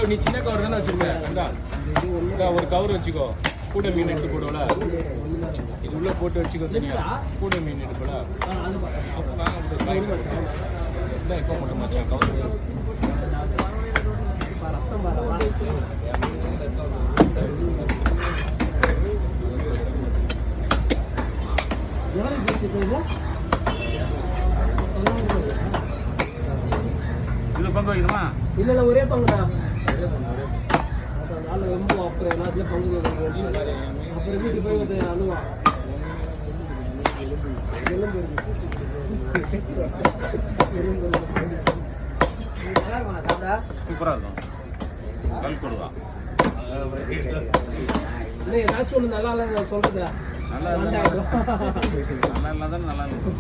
நீ சின்ன கவர் தானே வச்சிருக்க ஒரு கவர் வச்சுக்கோ கூடை மீன் எடுத்து போடுவோல இது உள்ள போட்டு வச்சுக்கோ தனியா கூடை மீன் எடுக்கல இப்போ மட்டும் மச்சான் கவர் இன்னும் பங்கு வைக்கணுமா? இல்லை ஒரே பங்குடா. நாலு ரொம்ப அப்புறம் எல்லாத்துலேயும் பங்கு அப்புறம் வீட்டுக்கு போய் அழுவா சூப்பராக இருக்கும். கல் கொடுவா ஏதாச்சும் ஒன்று நல்லா இல்லை சொல்றது நல்லா இருந்தால் நல்லா இருக்கும்.